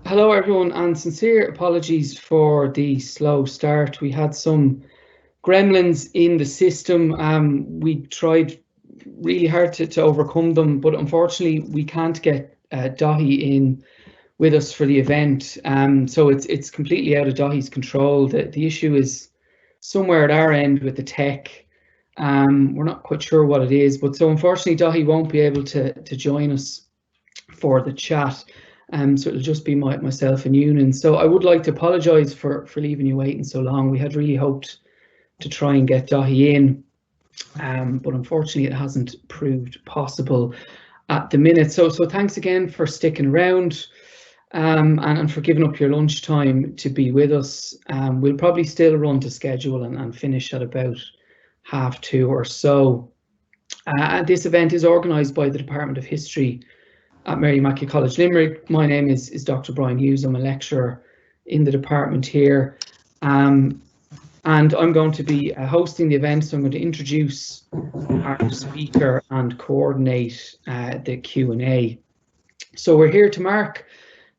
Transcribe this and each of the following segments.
Hello, everyone, and sincere apologies for the slow start. We had some gremlins in the system. We tried really hard to overcome them, but unfortunately, we can't get Daithi in with us for the event. So it's completely out of Daithi's control. The issue is somewhere at our end with the tech. We're not quite sure what it is, but so unfortunately, Daithi won't be able to join us for the chat. So it'll just be myself and Eunan. So I would like to apologise for leaving you waiting so long. We had really hoped to try and get Daithi in, but unfortunately it hasn't proved possible at the minute. So thanks again for sticking around, and for giving up your lunchtime to be with us. We'll probably still run to schedule and finish at about 2:30 or so. This event is organised by the Department of History at Mary Mackey College, Limerick. My name is Dr. Brian Hughes. I'm a lecturer in the department here, and I'm going to be hosting the event. So I'm going to introduce our speaker and coordinate the Q&A. So we're here to mark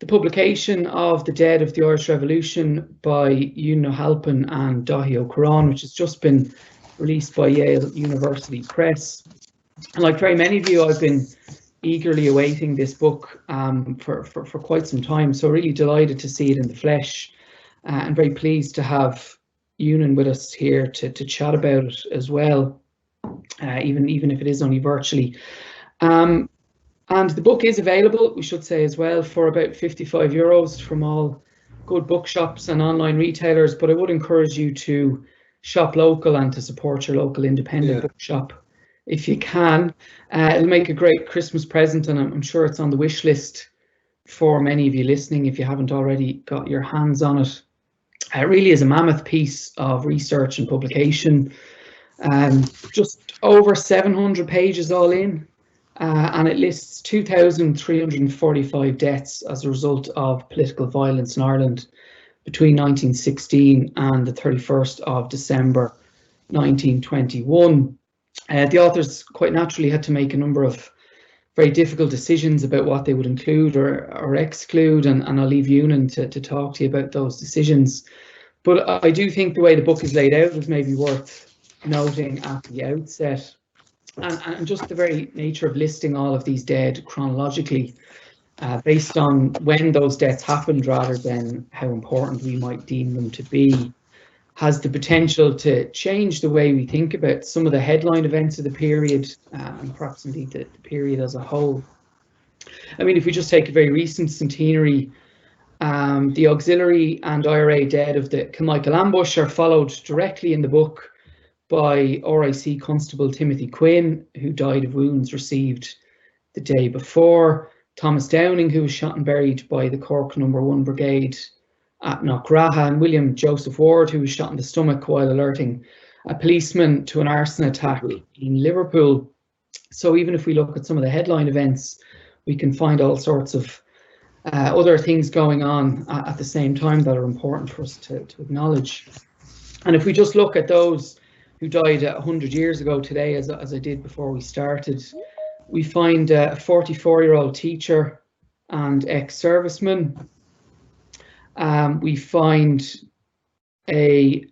the publication of The Dead of the Irish Revolution by Eunan and Daithi Corráin, which has just been released by Yale University Press. And like very many of you, I've been eagerly awaiting this book for quite some time. So really delighted to see it in the flesh, and very pleased to have Eunan with us here to chat about it as well, even if it is only virtually. And the book is available, we should say as well, for about €55 from all good bookshops and online retailers. But I would encourage you to shop local and to support your local independent bookshop if you can. It'll make a great Christmas present, and I'm sure it's on the wish list for many of you listening if you haven't already got your hands on it. It really is a mammoth piece of research and publication, just over 700 pages all in, and it lists 2,345 deaths as a result of political violence in Ireland between 1916 and the 31st of December 1921. The authors quite naturally had to make a number of very difficult decisions about what they would include or exclude, and I'll leave Eunan to talk to you about those decisions. But I do think the way the book is laid out is maybe worth noting at the outset, and just the very nature of listing all of these dead chronologically, based on when those deaths happened rather than how important we might deem them to be, has the potential to change the way we think about some of the headline events of the period, and perhaps indeed the period as a whole. I mean, if we just take a very recent centenary, the auxiliary and IRA dead of the Kilmichael ambush are followed directly in the book by RIC Constable Timothy Quinn, who died of wounds received the day before, Thomas Downing, who was shot and buried by the Cork No. 1 Brigade at Knockgraha, and William Joseph Ward, who was shot in the stomach while alerting a policeman to an arson attack in Liverpool. So even if we look at some of the headline events, we can find all sorts of other things going on at the same time that are important for us to acknowledge. And if we just look at those who died 100 years ago today, as I did before we started, we find a 44-year-old teacher and ex-serviceman. We find a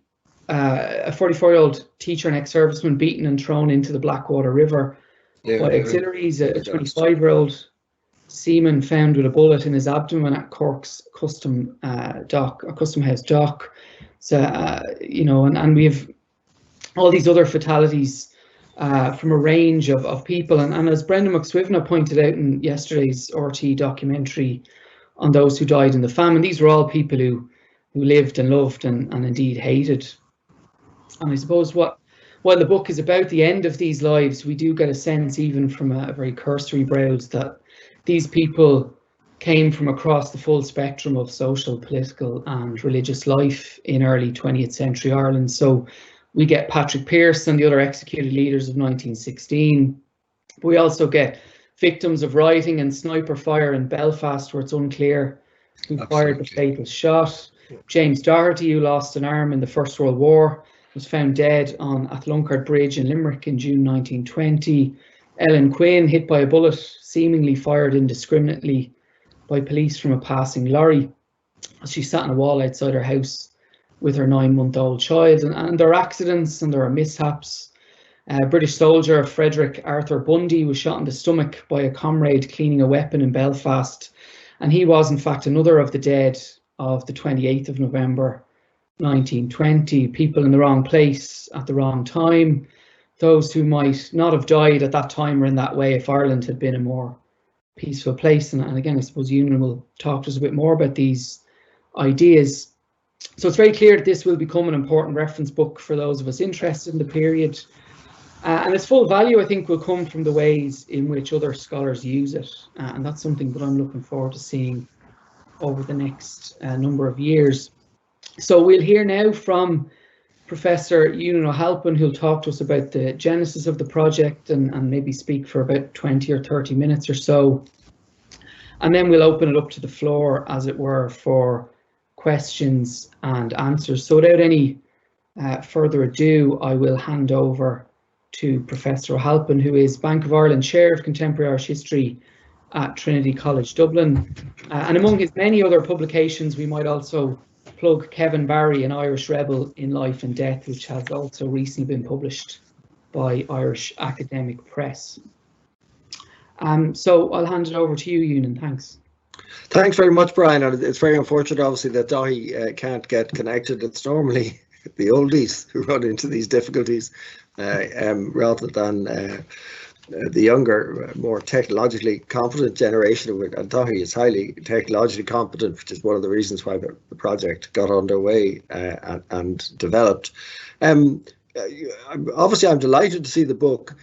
44-year-old teacher and ex-serviceman beaten and thrown into the Blackwater River by auxiliaries. A 25-year-old seaman found with a bullet in his abdomen at Cork's Custom House dock. So and we have all these other fatalities from a range of people. And as Brendan McSwivna pointed out in yesterday's RT documentary on those who died in the famine, these were all people who lived and loved and indeed hated. And I suppose while the book is about the end of these lives, we do get a sense, even from a very cursory browse, that these people came from across the full spectrum of social, political and religious life in early 20th century Ireland. So we get Patrick Pearse and the other executed leaders of 1916. But we also get victims of rioting and sniper fire in Belfast, where it's unclear who fired the fatal shot. James Doherty, who lost an arm in the First World War, was found dead on Athlunkard Bridge in Limerick in June 1920. Ellen Quinn, hit by a bullet seemingly fired indiscriminately by police from a passing lorry as she sat on a wall outside her house with her 9-month-old child. And there are accidents and there are mishaps. British soldier Frederick Arthur Bundy was shot in the stomach by a comrade cleaning a weapon in Belfast, and he was in fact another of the dead of the 28th of November 1920. People in the wrong place at the wrong time, those who might not have died at that time or in that way if Ireland had been a more peaceful place. And again, I suppose Eunan will talk to us a bit more about these ideas. So it's very clear that this will become an important reference book for those of us interested in the period. And its full value, I think, will come from the ways in which other scholars use it. And that's something that I'm looking forward to seeing over the next number of years. So we'll hear now from Professor Eunan O'Halpin, who'll talk to us about the genesis of the project and maybe speak for about 20 or 30 minutes or so. And then we'll open it up to the floor, as it were, for questions and answers. So without any further ado, I will hand over to Professor O'Halpin, who is Bank of Ireland Chair of Contemporary Irish History at Trinity College Dublin. And among his many other publications, we might also plug Kevin Barry, An Irish Rebel in Life and Death, which has also recently been published by Irish Academic Press. So I'll hand it over to you, Eunan. Thanks. Thanks very much, Brian. And it's very unfortunate, obviously, that Daithi can't get connected. It's normally the oldies who run into these difficulties rather than the younger, more technologically competent generation. And Daithi is highly technologically competent, which is one of the reasons why the project got underway and developed. Obviously, I'm delighted to see the book.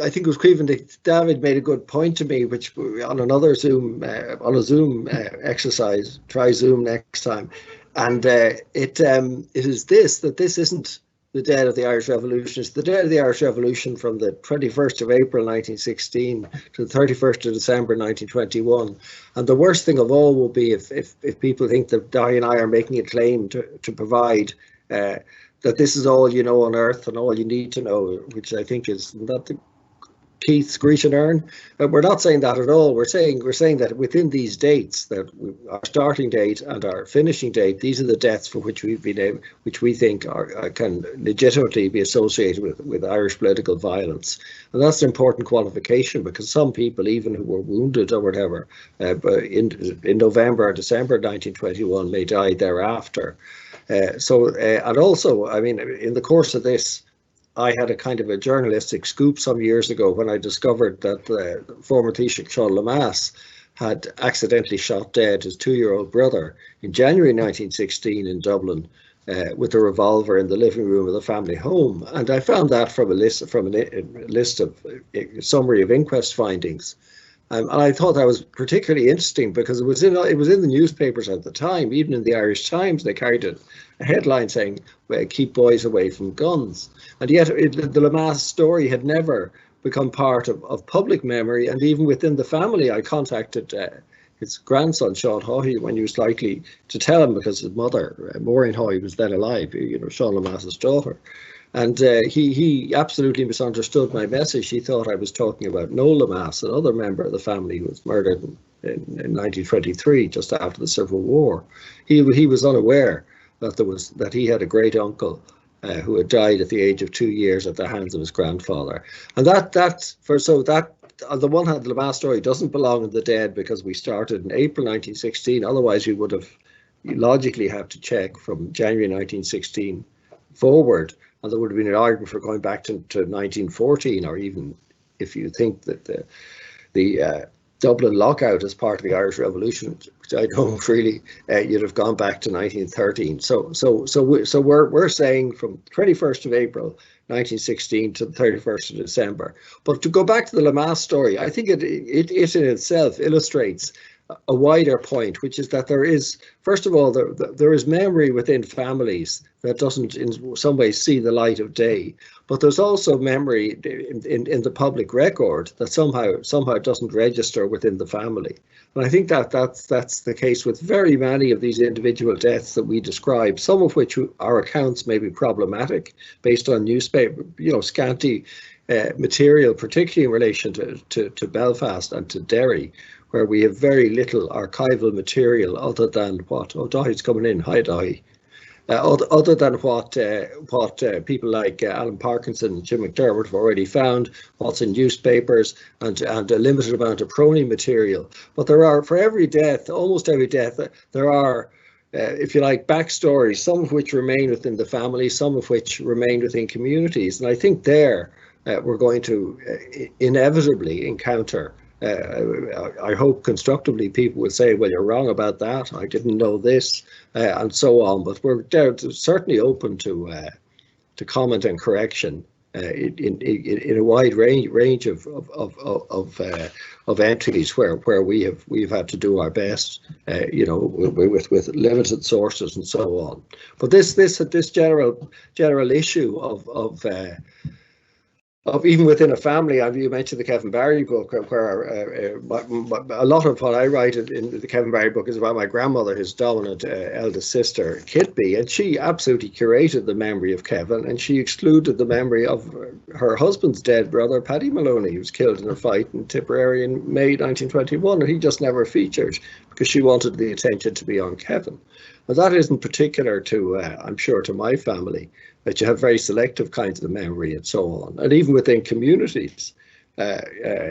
I think it was Creven that David made a good point to me, which on another Zoom, on a Zoom exercise, try Zoom next time. And it is that this isn't the dead of the Irish Revolution. It's the dead of the Irish Revolution from the 21st of April 1916 to the 31st of December 1921. And the worst thing of all will be if people think that Daithi and I are making a claim to provide that this is all you know on earth and all you need to know, which I think is not the Keith's Grecian urn. But we're not saying that at all. We're saying that within these dates, that our starting date and our finishing date, these are the deaths for which we've been able, which we think can legitimately be associated with Irish political violence. And that's an important qualification, because some people, even who were wounded or whatever, in November or December 1921, may die thereafter. And also, I mean, in the course of this, I had a kind of a journalistic scoop some years ago when I discovered that former Taoiseach Sean Lemass had accidentally shot dead his 2-year-old brother in January 1916 in Dublin with a revolver in the living room of the family home. And I found that from a list of a summary of inquest findings. And I thought that was particularly interesting because it was in the newspapers at the time. Even in the Irish Times, they carried a headline saying, "Keep boys away from guns." And yet the Lemass story had never become part of public memory. And even within the family, I contacted his grandson, Sean Haughey, when he was likely to tell him, because his mother, Maureen Haughey, was then alive, Sean Lemass's daughter. And he absolutely misunderstood my message. He thought I was talking about Noel Lemass, another member of the family who was murdered in 1923, just after the Civil War. He was unaware that he had a great uncle who had died at the age of 2 years at the hands of his grandfather. And that on the one hand, the Lemass story doesn't belong in the dead because we started in April 1916. Otherwise, we would have logically have to check from January 1916 forward. And there would have been an argument for going back to 1914, or even if you think that the Dublin lockout is part of the Irish Revolution, which I don't really, you'd have gone back to 1913. So we're saying from 21st of April 1916 to the 31st of December. But to go back to the Lemass story, I think it in itself illustrates a wider point, which is that there is, first of all, there is memory within families that doesn't in some ways see the light of day, but there's also memory in the public record that somehow doesn't register within the family. And I think that's the case with very many of these individual deaths that we describe, some of which our accounts may be problematic based on newspaper, scanty material, particularly in relation to Belfast and to Derry, where we have very little archival material other than what, oh, Daithí's coming in, hi Daithi. Other than what people like Alan Parkinson and Jim McDermott have already found, what's in newspapers, and a limited amount of prony material. But there are, for every death, almost every death, there are, if you like, backstories, some of which remain within the family, some of which remain within communities. And I think there we're going to inevitably encounter, I hope constructively, people will say, well, you're wrong about that, I didn't know this, and so on. But we're certainly open to comment and correction in a wide range of entities where we've had to do our best, with limited sources and so on. But this general issue of even within a family, you mentioned the Kevin Barry book, where a lot of what I write in the Kevin Barry book is about my grandmother, his dominant eldest sister, Kitby, and she absolutely curated the memory of Kevin, and she excluded the memory of her husband's dead brother, Paddy Maloney, who was killed in a fight in Tipperary in May 1921, and he just never featured because she wanted the attention to be on Kevin. But that isn't particular to, I'm sure, to my family, that you have very selective kinds of memory and so on. And even within communities, to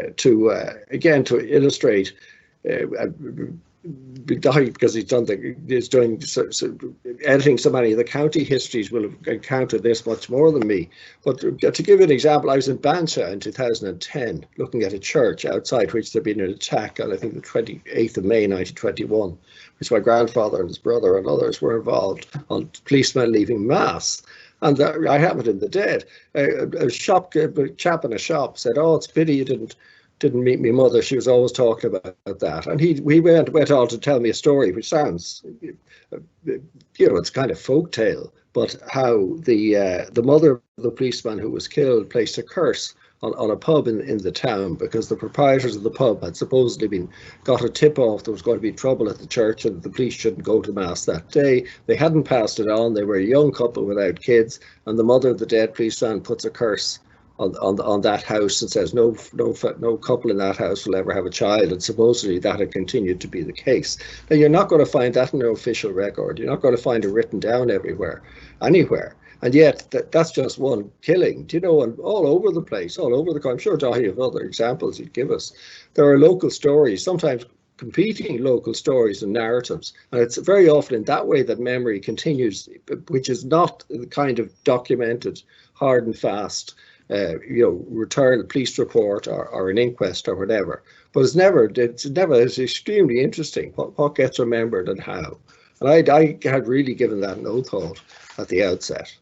illustrate, because he's doing editing so many of the county histories, will have encountered this much more than me. But to give you an example, I was in Bancha in 2010, looking at a church outside which there'd been an attack on, I think, the 28th of May 1921, which my grandfather and his brother and others were involved, on policemen leaving mass. And I happened in the dead. A chap in a shop said, "Oh, it's a pity you didn't meet my mother. She was always talking about that." And he went on to tell me a story, which sounds, it's kind of folk tale, but how the mother of the policeman who was killed placed a curse on a pub in the town, because the proprietors of the pub had supposedly got a tip off there was going to be trouble at the church and the police shouldn't go to mass that day. They hadn't passed it on. They were a young couple without kids, and the mother of the dead policeman puts a curse on that house and says no couple in that house will ever have a child, and supposedly that had continued to be the case. Now, you're not going to find that in an official record. You're not going to find it written down anywhere. And yet, that's just one killing, and all over the place, all over the country. I'm sure Daithi have other examples he'd give us. There are local stories, sometimes competing local stories and narratives. And it's very often in that way that memory continues, which is not the kind of documented, hard and fast, return a police report or an inquest or whatever. But it's extremely interesting what gets remembered and how. And I had really given that no thought at the outset.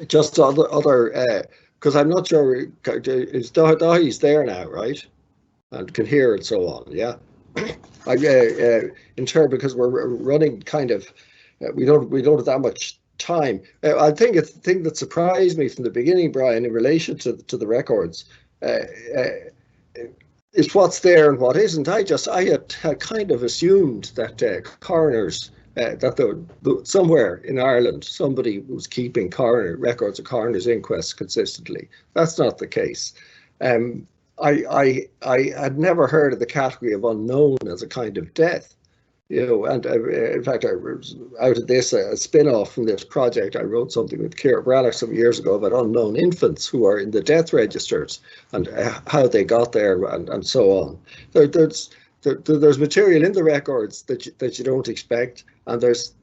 Just other because I'm not sure, is Daithi's there now, right? And can hear and so on, yeah. In turn, because we're running kind of, we don't have that much time. I think the thing that surprised me from the beginning, Brian, in relation to the records, is what's there and what isn't. I had kind of assumed that coroners, that somewhere in Ireland somebody was keeping records of coroners' inquests consistently. That's not the case. I had never heard of the category of unknown as a kind of death. And in fact, I was out of this, a spin-off from this project. I wrote something with Ciara Bralach some years ago about unknown infants who are in the death registers and how they got there and so on. There's material in the records that you don't expect, and there's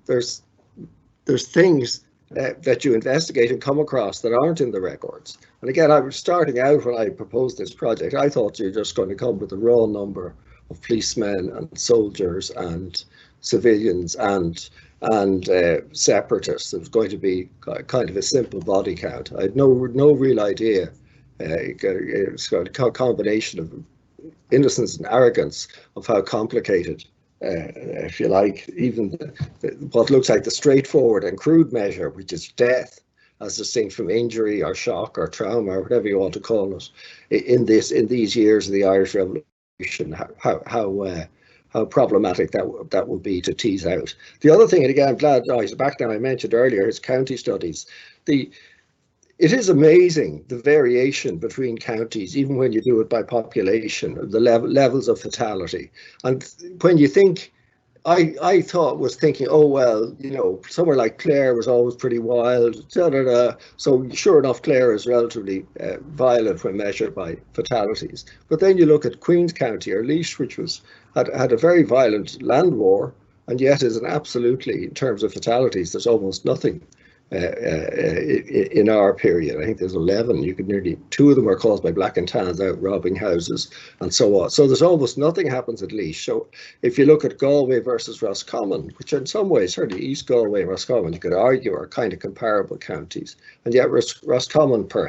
things that you investigate and come across that aren't in the records. And again, I was starting out when I proposed this project. I thought you were just going to come with a raw number of policemen and soldiers and civilians and separatists. It was going to be kind of a simple body count. I had no real idea. It's got a combination of innocence and arrogance of how complicated, if you like, even what looks like the straightforward and crude measure, which is death, as distinct from injury or shock or trauma or whatever you want to call it, in these years of the Irish Revolution. How problematic that would be to tease out. The other thing, and again, I'm glad he's back now, I mentioned earlier his county studies. It is amazing the variation between counties, even when you do it by population, the levels of fatality. And when you think, I was thinking, oh, well, somewhere like Clare was always pretty wild, da, da, da. So sure enough, Clare is relatively violent when measured by fatalities. But then you look at Queen's County or Laois, which had a very violent land war, and yet is an absolutely, in terms of fatalities, there's almost nothing. In our period, I think there's 11. You could nearly 2 of them are caused by black and tans out robbing houses and so on. So there's almost nothing happens at Laois. So if you look at Galway versus Roscommon, which in some ways, certainly East Galway and Roscommon, you could argue are kind of comparable counties, and yet Roscommon per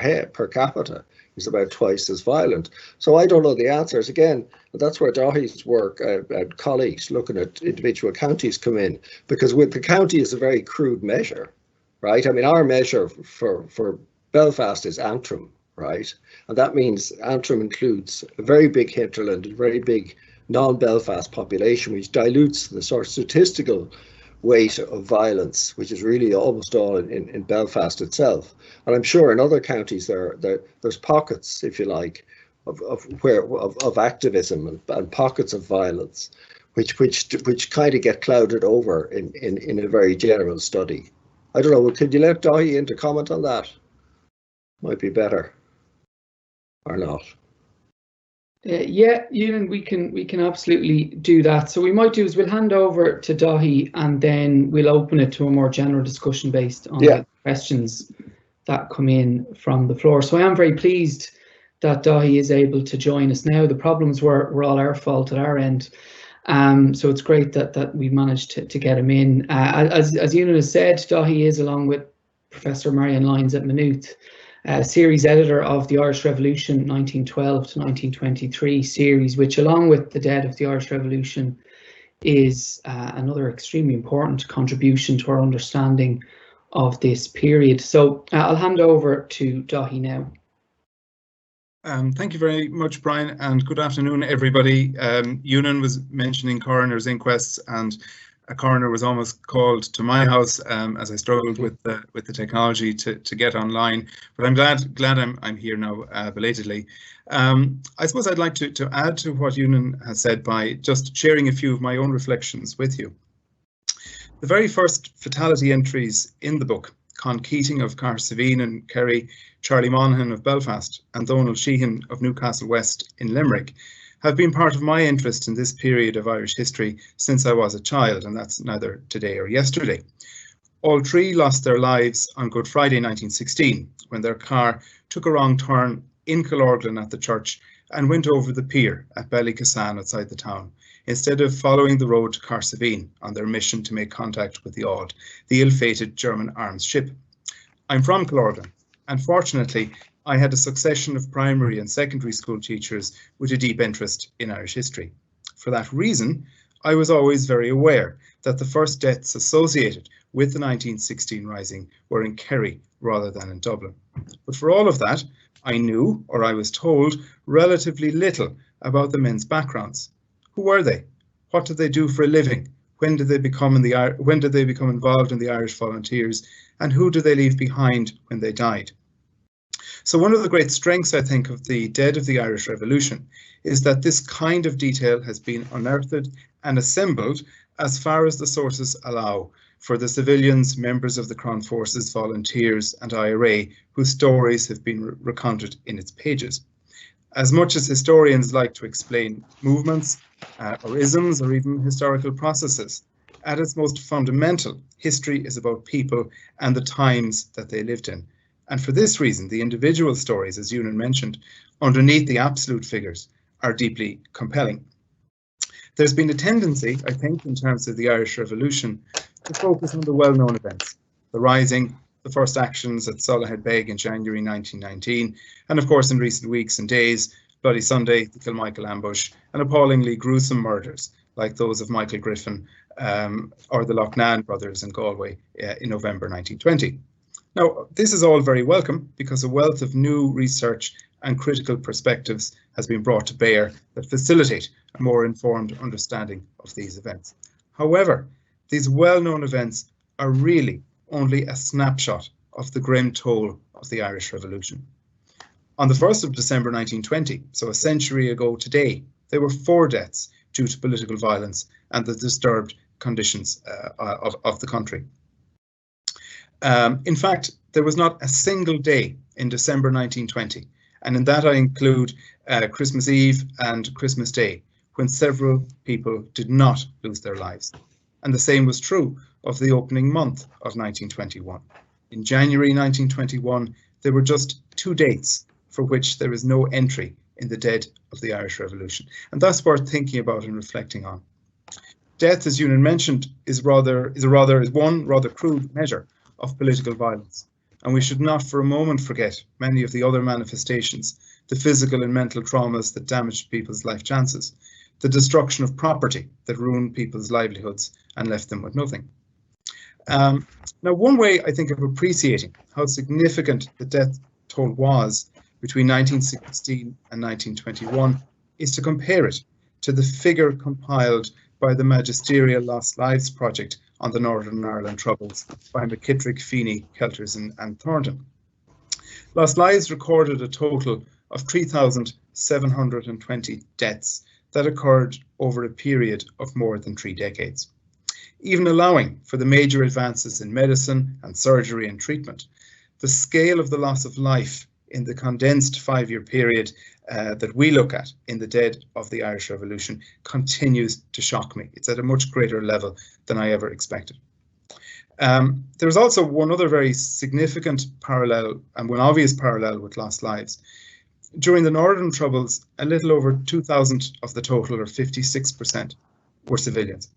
capita is about twice as violent. So I don't know the answers. Again, that's where Daithi's work and colleagues looking at individual counties come in, because with the county is a very crude measure. Right. I mean, our measure for Belfast is Antrim, right? And that means Antrim includes a very big hinterland, a very big non-Belfast population, which dilutes the sort of statistical weight of violence, which is really almost all in Belfast itself. And I'm sure in other counties there's pockets, if you like, of activism and pockets of violence, which kind of get clouded over in a very general study. I don't know, could you let Daithi in to comment on that? Might be better, or not. Yeah, Eunan, we can absolutely do that. So we might do is we'll hand over to Daithi, and then we'll open it to a more general discussion based on the questions that come in from the floor. So I am very pleased that Daithi is able to join us now. The problems were all our fault at our end. So it's great that we managed to get him in. As Eunan has said, Daithi is, along with Professor Marion Lyons at Maynooth, series editor of the Irish Revolution 1912 to 1923 series, which, along with The Dead of the Irish Revolution, is another extremely important contribution to our understanding of this period. So I'll hand over to Daithi now. Thank you very much, Brian, and good afternoon, everybody. Eunan was mentioning coroner's inquests, and a coroner was almost called to my house as I struggled with the technology to get online. But I'm glad I'm here now belatedly. I suppose I'd like to add to what Eunan has said by just sharing a few of my own reflections with you. The very first fatality entries in the book, Con Keating of Carsaveen and Kerry, Charlie Monaghan of Belfast, and Donald Sheehan of Newcastle West in Limerick, have been part of my interest in this period of Irish history since I was a child, and that's neither today or yesterday. All 3 lost their lives on Good Friday 1916, when their car took a wrong turn in Killorglin at the church and went over the pier at Ballykassan outside the town, instead of following the road to Carsaveen on their mission to make contact with the Aud, the ill-fated German arms ship. I'm from Killorglin, and fortunately I had a succession of primary and secondary school teachers with a deep interest in Irish history. For that reason, I was always very aware that the first deaths associated with the 1916 Rising were in Kerry rather than in Dublin. But for all of that, I knew, or I was told, relatively little about the men's backgrounds. Who were they? What did they do for a living? When did they become involved in the Irish Volunteers? And who did they leave behind when they died? So one of the great strengths, I think, of the Dead of the Irish Revolution is that this kind of detail has been unearthed and assembled as far as the sources allow for the civilians, members of the Crown Forces, volunteers and IRA whose stories have been recounted in its pages. As much as historians like to explain movements or isms or even historical processes, at its most fundamental, history is about people and the times that they lived in. And for this reason, the individual stories, as Eunan mentioned, underneath the absolute figures, are deeply compelling. There's been a tendency, I think, in terms of the Irish Revolution, to focus on the well-known events, the Rising, the first actions at Solohead Beg in January 1919, and of course in recent weeks and days, Bloody Sunday, the Kilmichael ambush, and appallingly gruesome murders like those of Michael Griffin or the Loughnane brothers in Galway in November 1920. Now, this is all very welcome because a wealth of new research and critical perspectives has been brought to bear that facilitate a more informed understanding of these events. However, these well-known events are really only a snapshot of the grim toll of the Irish Revolution. On the 1st of December 1920, so a century ago today, there were 4 deaths due to political violence and the disturbed conditions of the country. In fact, there was not a single day in December 1920, and in that I include Christmas Eve and Christmas Day, when several people did not lose their lives. And the same was true of the opening month of 1921. In January 1921, there were just 2 dates for which there is no entry in the dead of the Irish Revolution. And that's worth thinking about and reflecting on. Death, as Eunan mentioned, is one rather crude measure of political violence. And we should not for a moment forget many of the other manifestations, the physical and mental traumas that damaged people's life chances, the destruction of property that ruined people's livelihoods and left them with nothing. Now, one way I think of appreciating how significant the death toll was between 1916 and 1921 is to compare it to the figure compiled by the magisterial Lost Lives project on the Northern Ireland Troubles by McKittrick, Feeney, Kelters and Thornton. Lost Lives recorded a total of 3,720 deaths that occurred over a period of more than 3 decades. Even allowing for the major advances in medicine and surgery and treatment, the scale of the loss of life in the condensed 5-year period that we look at in the dead of the Irish Revolution continues to shock me. It's at a much greater level than I ever expected. There's also one other very significant parallel and one obvious parallel with lost lives. During the Northern Troubles, a little over 2,000 of the total, or 56%, were civilians.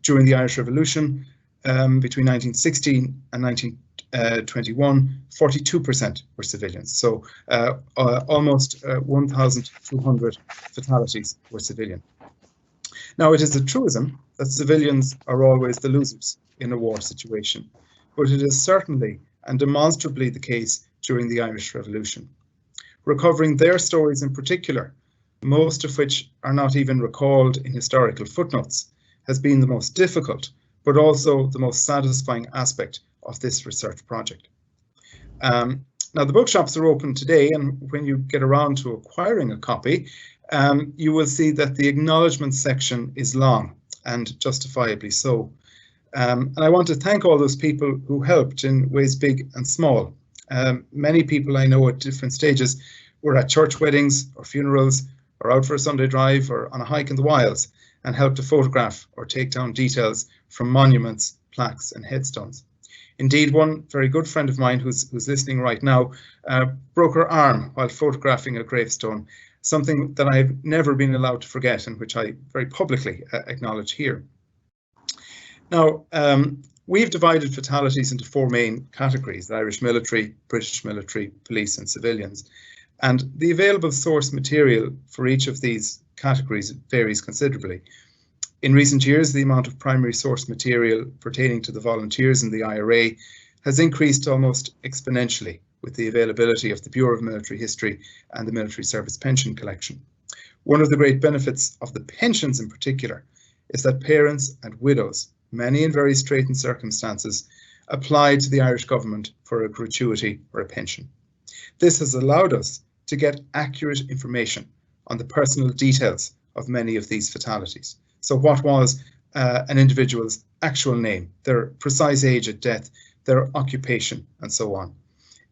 During the Irish Revolution, between 1916 and 1921, 42% were civilians. So almost 1,200 fatalities were civilian. Now, it is a truism that civilians are always the losers in a war situation, but it is certainly and demonstrably the case during the Irish Revolution. Recovering their stories in particular, most of which are not even recalled in historical footnotes, has been the most difficult, but also the most satisfying aspect of this research project. Now, the bookshops are open today, and when you get around to acquiring a copy, you will see that the acknowledgement section is long, and justifiably so. And I want to thank all those people who helped in ways big and small. Many people I know at different stages were at church weddings or funerals, or out for a Sunday drive, or on a hike in the wilds, and helped to photograph or take down details from monuments, plaques and headstones. Indeed, one very good friend of mine who's listening right now broke her arm while photographing a gravestone, something that I've never been allowed to forget and which I very publicly acknowledge here. Now, we've divided fatalities into 4 main categories: the Irish military, British military, police and civilians. And the available source material for each of these categories varies considerably. In recent years, the amount of primary source material pertaining to the volunteers in the IRA has increased almost exponentially with the availability of the Bureau of Military History and the Military Service Pension Collection. One of the great benefits of the pensions in particular is that parents and widows, many in very straitened circumstances, applied to the Irish government for a gratuity or a pension. This has allowed us to get accurate information on the personal details of many of these fatalities. So what was an individual's actual name, their precise age at death, their occupation, and so on.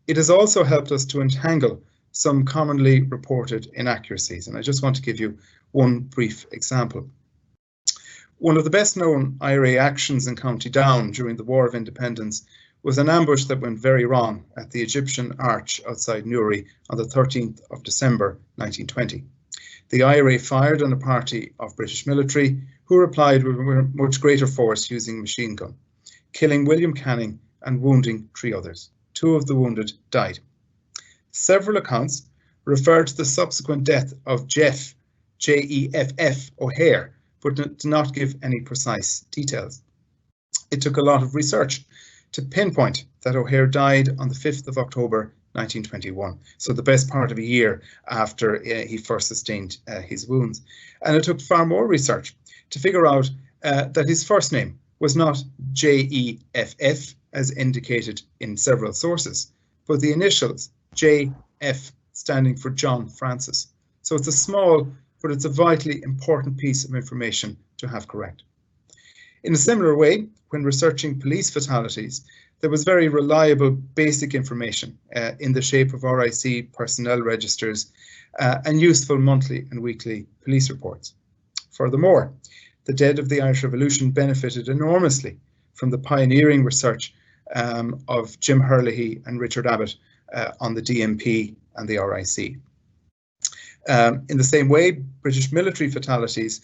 It has also helped us to untangle some commonly reported inaccuracies, and I just want to give you one brief example. One of the best known IRA actions in County Down during the War of Independence was an ambush that went very wrong at the Egyptian Arch outside Newry on the 13th of December 1920. The IRA fired on a party of British military who replied with much greater force using machine gun, killing William Canning and wounding 3 others. 2 of the wounded died. Several accounts referred to the subsequent death of Jeff, J-E-F-F, O'Hare, but did not give any precise details. It took a lot of research to pinpoint that O'Hare died on the 5th of October 1921, so the best part of a year after he first sustained his wounds. And it took far more research to figure out that his first name was not J-E-F-F, as indicated in several sources, but the initials JF standing for John Francis. So it's a small, but it's a vitally important piece of information to have correct. In a similar way, when researching police fatalities, there was very reliable basic information in the shape of RIC personnel registers and useful monthly and weekly police reports. Furthermore, the dead of the Irish Revolution benefited enormously from the pioneering research of Jim Herlihy and Richard Abbott on the DMP and the RIC. In the same way, British military fatalities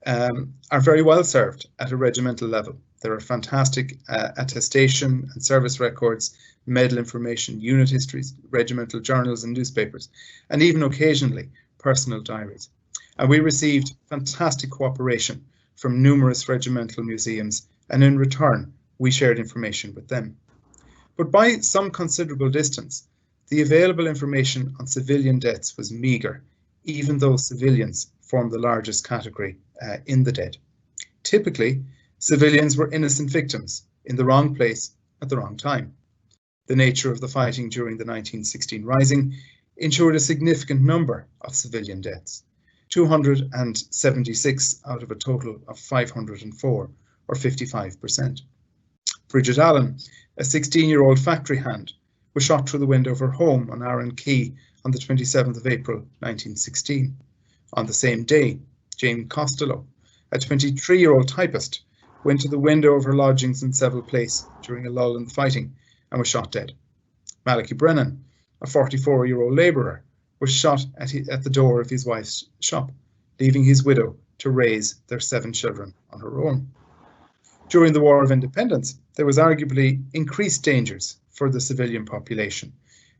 are very well served at a regimental level. There are fantastic attestation and service records, medal information, unit histories, regimental journals and newspapers, and even occasionally personal diaries. And we received fantastic cooperation from numerous regimental museums, and in return, we shared information with them. But by some considerable distance, the available information on civilian deaths was meagre, even though civilians formed the largest category in the dead. Typically, civilians were innocent victims in the wrong place at the wrong time. The nature of the fighting during the 1916 Rising ensured a significant number of civilian deaths, 276 out of a total of 504, or 55%. Bridget Allen, a 16-year-old factory hand, was shot through the window of her home on Arran Quay on the 27th of April 1916. On the same day, Jane Costello, a 23-year-old typist, went to the window of her lodgings in Seville Place during a lull in the fighting and was shot dead. Malachy Brennan, a 44-year-old labourer, was shot at the door of his wife's shop, leaving his widow to raise their 7 children on her own. During the War of Independence, there was arguably increased dangers for the civilian population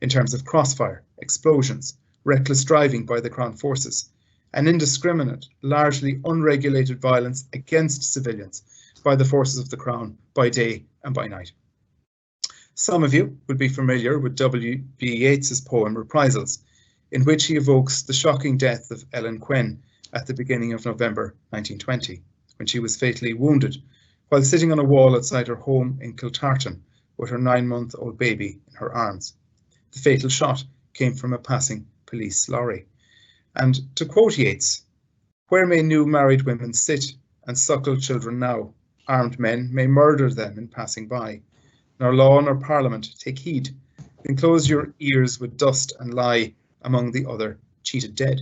in terms of crossfire, explosions, reckless driving by the Crown forces, and indiscriminate, largely unregulated violence against civilians by the forces of the Crown by day and by night. Some of you would be familiar with W.B. Yeats's poem Reprisals, in which he evokes the shocking death of Ellen Quinn at the beginning of November 1920, when she was fatally wounded while sitting on a wall outside her home in Kiltartan with her 9-month-old baby in her arms. The fatal shot came from a passing police lorry. And to quote Yeats, "Where may new married women sit and suckle children now? Armed men may murder them in passing by. Nor law nor parliament take heed. Then close your ears with dust and lie among the other cheated dead."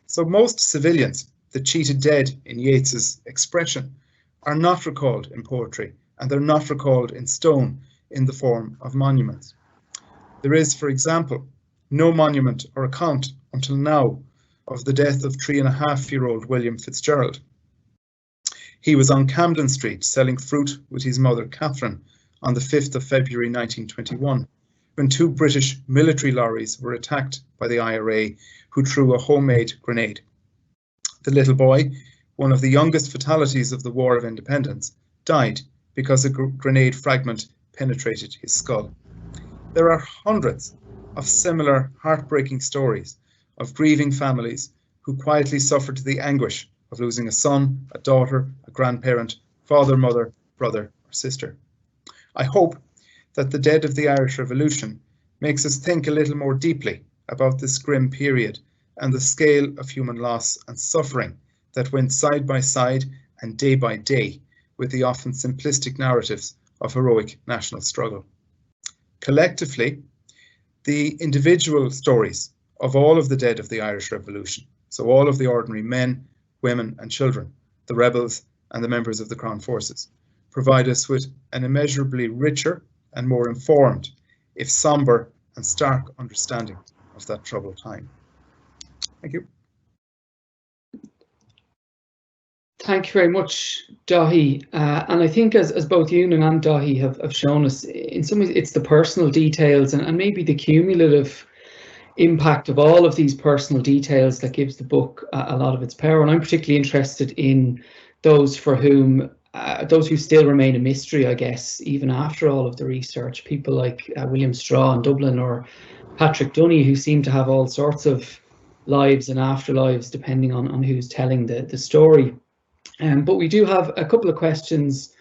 So most civilians, the cheated dead in Yeats's expression, are not recalled in poetry, and they're not recalled in stone in the form of monuments. There is, for example, no monument or account until now of the death of 3.5-year-old William Fitzgerald. He was on Camden Street selling fruit with his mother Catherine on the 5th of February 1921, when 2 British military lorries were attacked by the IRA, who threw a homemade grenade. The little boy, one of the youngest fatalities of the War of Independence, died because a grenade fragment penetrated his skull. There are hundreds of similar heartbreaking stories of grieving families who quietly suffered the anguish of losing a son, a daughter, a grandparent, father, mother, brother, or sister. I hope that the dead of the Irish Revolution makes us think a little more deeply about this grim period and the scale of human loss and suffering that went side by side and day by day with the often simplistic narratives of heroic national struggle. Collectively, the individual stories of all of the dead of the Irish Revolution, so all of the ordinary men, women and children, the rebels and the members of the Crown forces, provide us with an immeasurably richer and more informed, if sombre and stark understanding of that troubled time. Thank you. Thank you very much, Daithi. And I think as both Eunan and Daithi have shown us, in some ways it's the personal details and maybe the cumulative impact of all of these personal details that gives the book a lot of its power. And I'm particularly interested in those for whom, those who still remain a mystery, I guess, even after all of the research. People like William Straw in Dublin or Patrick Dunny, who seem to have all sorts of lives and afterlives depending on who's telling the story. But we do have a couple of questions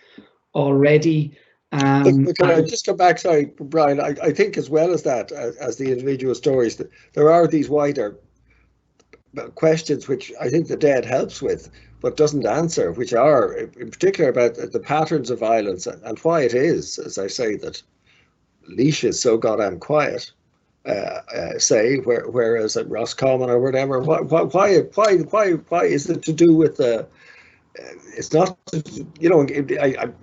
already. But can I just come back? Sorry, Brian. I think as well as that, as the individual stories, there are these wider questions which I think the dead helps with, but doesn't answer, which are in particular about the patterns of violence and why it is, as I say, that Laois is so goddamn quiet. Say, whereas at Roscommon or whatever, why is it to do with the? It's not, you know,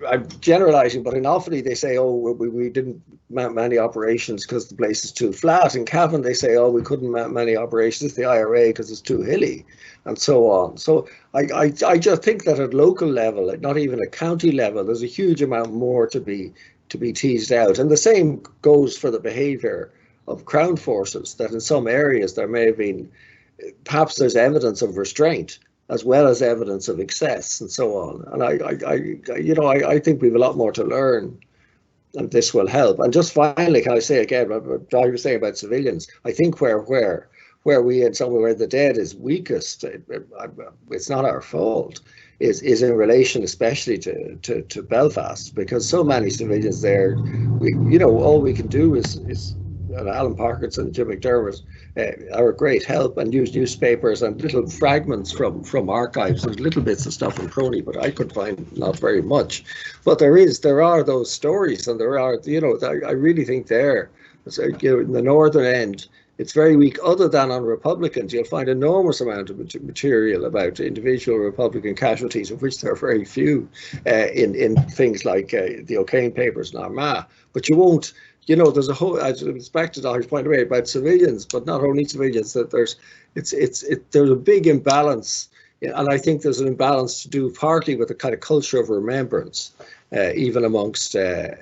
I'm generalizing, but in Offaly they say, oh, we didn't mount many operations because the place is too flat. In Cavan they say, oh, we couldn't mount many operations, the IRA, because it's too hilly, and so on. So I just think that at local level, not even at county level, there's a huge amount more to be teased out. And the same goes for the behaviour of Crown forces, that in some areas there may have been, perhaps there's evidence of restraint as well as evidence of excess and so on. And I think we have a lot more to learn, and this will help. And just finally, can I say again, what I was saying about civilians, I think where we in somewhere where the dead is weakest, it's not our fault, is in relation especially to Belfast, because so many civilians there, all we can do is and Alan Parkinson and Jim McDermott are a great help, and use newspapers and little fragments from archives. There's little bits of stuff in Crony, but I could find not very much. But there are those stories, and there are, I really think there, in the northern end, it's very weak. Other than on Republicans, you'll find enormous amount of material about individual Republican casualties, of which there are very few in things like the O'Kane papers and Armagh. But you won't. There's a whole, as back to Dr. point away about civilians, but not only civilians, that there's a big imbalance, and I think there's an imbalance to do partly with the kind of culture of remembrance, even amongst where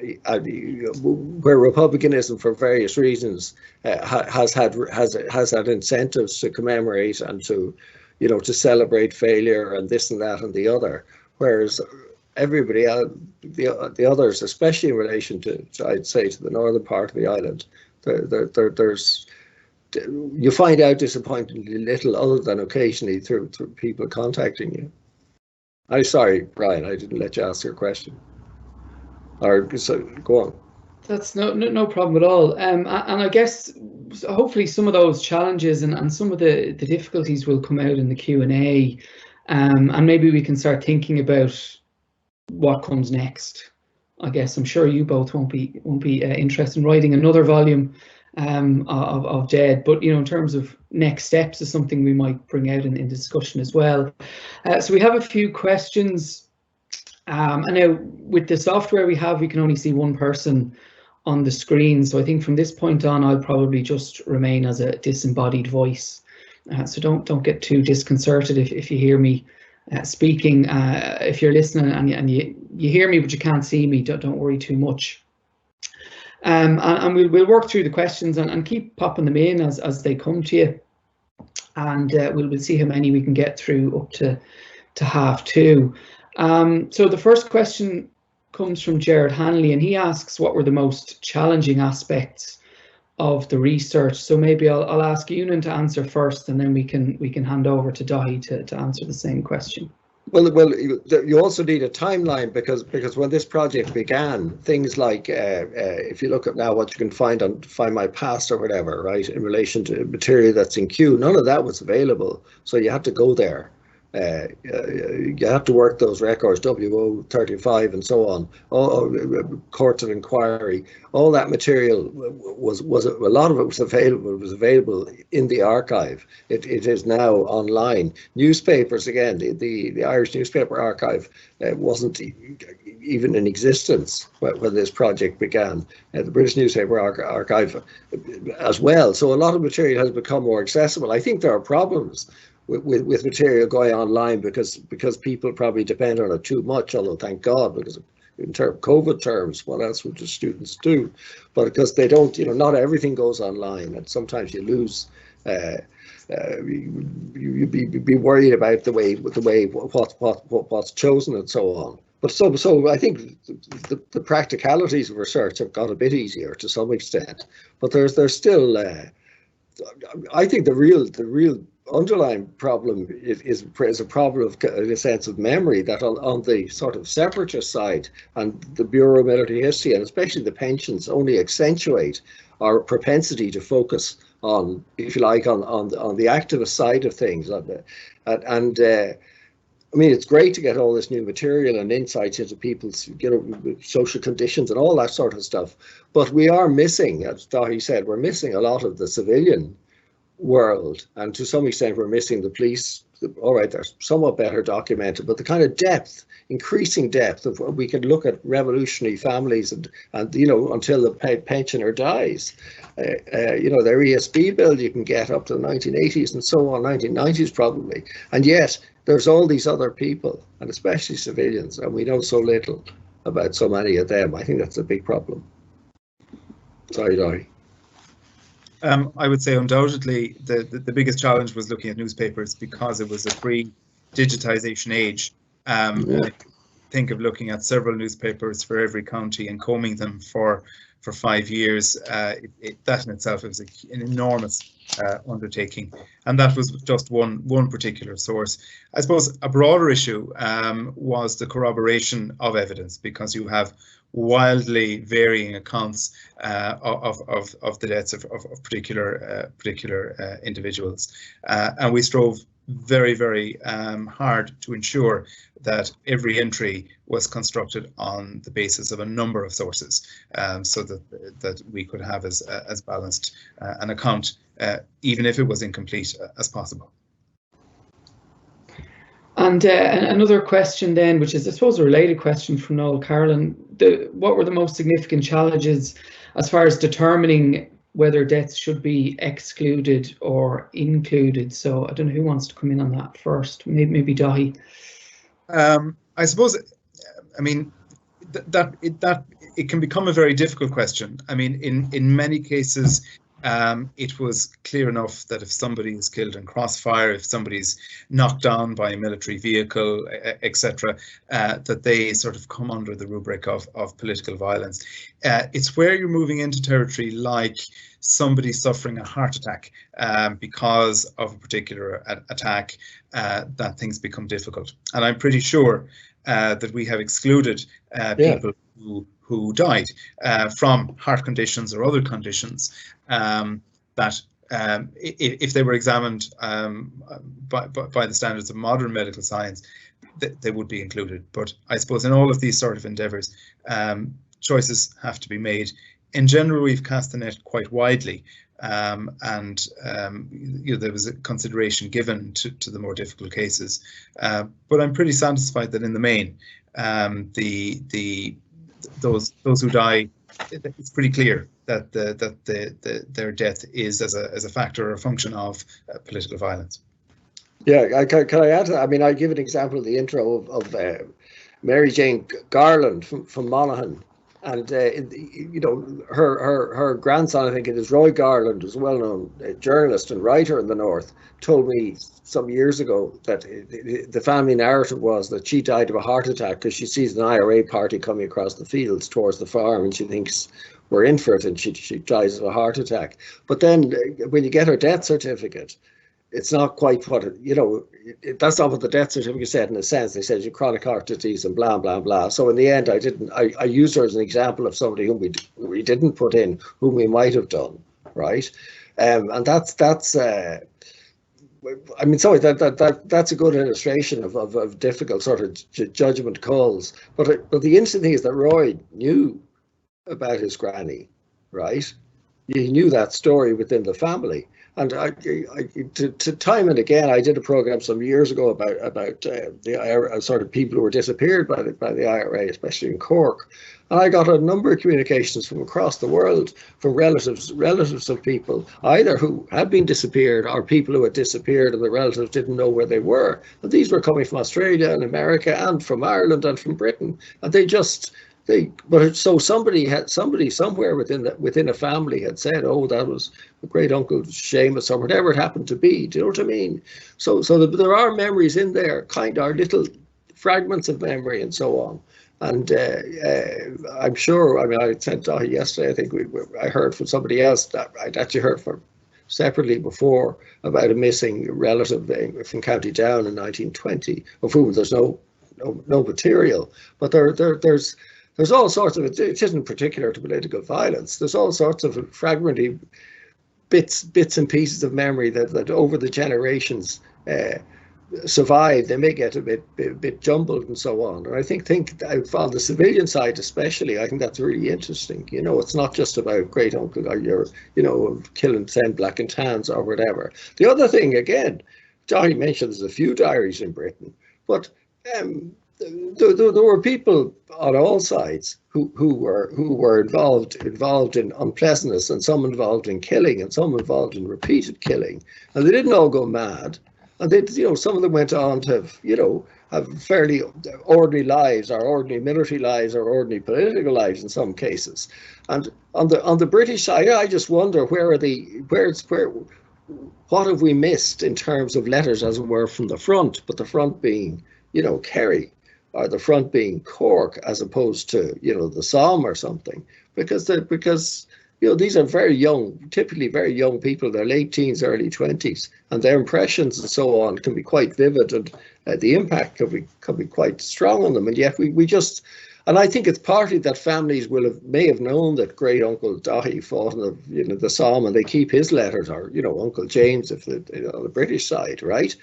republicanism, for various reasons, has had incentives to commemorate and to celebrate failure and this and that and the other, whereas everybody else, the others, especially in relation to I'd say to the northern part of the island, there's you find out disappointingly little, other than occasionally through people contacting you. I'm sorry, Brian, I didn't let you ask your question. Or so, go on. That's no problem at all. And I guess hopefully some of those challenges and some of the difficulties will come out in the Q&A, and maybe we can start thinking about what comes next. I guess I'm sure you both won't be interested in writing another volume of Dead, but in terms of next steps is something we might bring out in discussion as well. So we have a few questions, and now with the software we have, we can only see one person on the screen. So I think from this point on, I'll probably just remain as a disembodied voice. So don't get too disconcerted if you hear me speaking. If you're listening and you hear me but you can't see me, don't worry too much. And we'll work through the questions and keep popping them in as they come to you, and we'll see how many we can get through up to 2:30. So the first question comes from Gerard Hanley, and he asks, what were the most challenging aspects of the research? So maybe I'll ask Eunan to answer first, and then we can hand over to Daithi to answer the same question. Well, you also need a timeline, because when this project began, things like if you look at now what you can find on Find My Past or whatever, right, in relation to material that's in queue, none of that was available. So you had to go there. You have to work those records, WO35 and so on, all courts of inquiry. All that material was a lot of it was available. It was available in the archive. It is now online. Newspapers, again, the Irish Newspaper Archive wasn't even in existence when this project began. The British Newspaper Archive as well. So a lot of material has become more accessible. I think there are problems with material going online because people probably depend on it too much, although thank God, because in COVID terms, what else would the students do? But because they don't, not everything goes online, and sometimes you lose. You'd be worried about the way what's chosen and so on. But so I think the practicalities of research have got a bit easier to some extent. But there's still, I think the real underlying problem is a problem of, in a sense, of memory, that on the sort of separatist side and the Bureau of Military History, and especially the pensions, only accentuate our propensity to focus on, if you like, on the activist side of things. I mean, it's great to get all this new material and insights into people's, social conditions and all that sort of stuff. But we are missing, as Daithi said, we're missing a lot of the civilian world, and to some extent we're missing the police. All right, they're somewhat better documented, but the kind of depth, increasing depth of what we can look at revolutionary families and until the pensioner dies. Their ESB bill you can get up to the 1980s and so on, 1990s probably, and yet there's all these other people, and especially civilians, and we know so little about so many of them. I think that's a big problem. Sorry, Daithi. I would say undoubtedly the biggest challenge was looking at newspapers, because it was a pre-digitization age. Think of looking at several newspapers for every county and combing them for 5 years. That in itself is an enormous undertaking, and that was just one particular source. I suppose a broader issue was the corroboration of evidence, because you have wildly varying accounts of the deaths of particular individuals, and we strove very, very hard to ensure that every entry was constructed on the basis of a number of sources, so that we could have as balanced an account, even if it was incomplete, as possible. And another question then, which is I suppose a related question from Noel Carolyn, what were the most significant challenges as far as determining whether deaths should be excluded or included? So I don't know who wants to come in on that first. Maybe Daithi. I suppose, I mean, that it can become a very difficult question. I mean, in many cases, it was clear enough that if somebody is killed in crossfire, if somebody's knocked down by a military vehicle, etc., that they sort of come under the rubric of political violence. It's where you're moving into territory like somebody suffering a heart attack because of a particular attack, that things become difficult. And I'm pretty sure that we have excluded people who died from heart conditions or other conditions, that if they were examined by the standards of modern medical science, they would be included. But I suppose in all of these sort of endeavours, choices have to be made. In general, we've cast the net quite widely, and there was a consideration given to the more difficult cases. But I'm pretty satisfied that in the main, those who die, it's pretty clear that their death is as a factor or a function of political violence. Yeah, can I add to that? I mean, I give an example of the intro of Mary Jane Garland from Monaghan, and her grandson, I think it is Roy Garland, who's a well-known journalist and writer in the North, told me some years ago that the family narrative was that she died of a heart attack because she sees an IRA party coming across the fields towards the farm, and she thinks we're in for it, and she dies of a heart attack. But then when you get her death certificate, it's not quite what that's not what the death certificate said. In a sense, they said you chronic heart disease and blah blah blah. So in the end, I used her as an example of somebody whom we didn't put in, whom we might have done, right? And that's I mean, sorry, that's a good illustration of difficult sort of judgment calls. But the interesting thing is that Roy knew about his granny, right? He knew that story within the family. And to time and again, I did a program some years ago about the IRA, sort of people who were disappeared by the IRA, especially in Cork. And I got a number of communications from across the world from relatives of people, either who had been disappeared or people who had disappeared and the relatives didn't know where they were. And these were coming from Australia and America and from Ireland and from Britain. And so somebody somewhere within a family had said, oh, that was a great uncle Seamus or whatever it happened to be. Do you know what I mean? So there are memories in there, are little fragments of memory and so on. And I'm sure, I mean, I sent Daithi yesterday, I think I heard from somebody else that I'd actually heard from separately before about a missing relative from County Down in 1920, of whom there's no material. But there's all sorts of, it isn't particular to political violence. There's all sorts of fragmentary bits and pieces of memory that over the generations survive. They may get a bit jumbled and so on. And I think on the civilian side especially, I think that's really interesting. You know, it's not just about great uncle or your, you know, killing 10 black and tans or whatever. The other thing, again, Johnny mentioned there's a few diaries in Britain, but there were people on all sides who were involved in unpleasantness, and some involved in killing, and some involved in repeated killing, and they didn't all go mad. And they, you know, some of them went on to, you know, have fairly ordinary lives, or ordinary military lives, or ordinary political lives in some cases. And on the British side, I just wonder what have we missed in terms of letters, as it were, from the front, but the front being, you know, Kerry, or the front being Cork, as opposed to, you know, the Somme or something, because you know, these are very young, typically very young people, they're late teens, early 20s, and their impressions and so on can be quite vivid, and the impact can be quite strong on them. And yet we just, and I think it's partly that families may have known that great uncle Daithi fought on the Somme, and they keep his letters, or, you know, Uncle James if on the British side, right?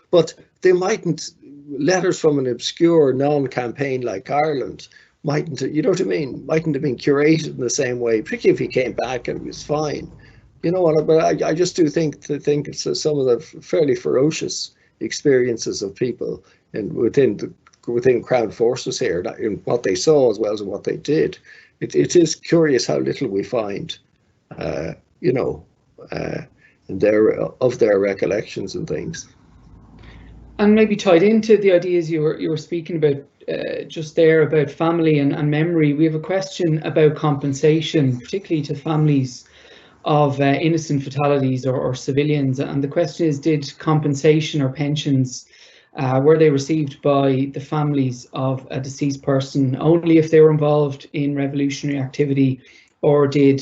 But they mightn't, letters from an obscure non-campaign like Ireland mightn't, you know what I mean, mightn't have been curated in the same way, particularly if he came back and was fine. You know, but I just do think it's some of the fairly ferocious experiences of people within Crown Forces here, in what they saw as well as in what they did. It is curious how little we find, you know, in their recollections and things. And maybe tied into the ideas you were speaking about just there about family and memory, we have a question about compensation, particularly to families of innocent fatalities or civilians. And the question is, did compensation or pensions, were they received by the families of a deceased person only if they were involved in revolutionary activity, or did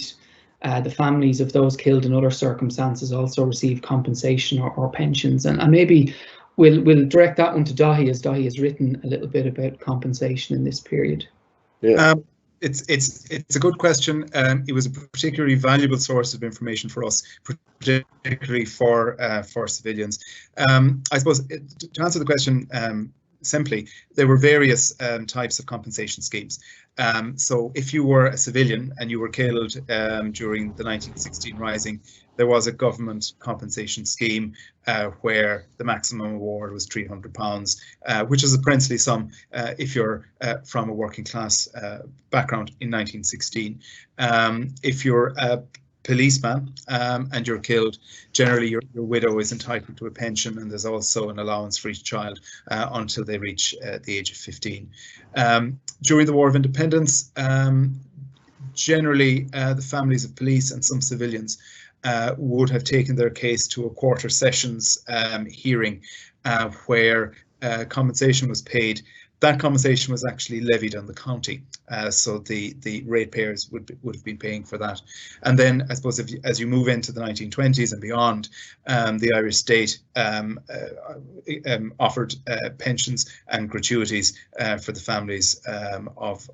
the families of those killed in other circumstances also receive compensation or pensions? And maybe we'll direct that one to Daithi, as Daithi has written a little bit about compensation in this period. Yeah. It's a good question. It was a particularly valuable source of information for us, particularly for civilians. I suppose to answer the question simply, there were various types of compensation schemes. So if you were a civilian and you were killed during the 1916 Rising, there was a government compensation scheme where the maximum award was £300, which is a princely sum if you're from a working class background in 1916. If you're a policeman and you're killed, generally your widow is entitled to a pension, and there's also an allowance for each child until they reach the age of 15. During the War of Independence, generally the families of police and some civilians would have taken their case to a quarter sessions hearing where compensation was paid. That compensation was actually levied on the county, so the ratepayers would have been paying for that. And then I suppose as you move into the 1920s and beyond, the Irish state offered pensions and gratuities for the families of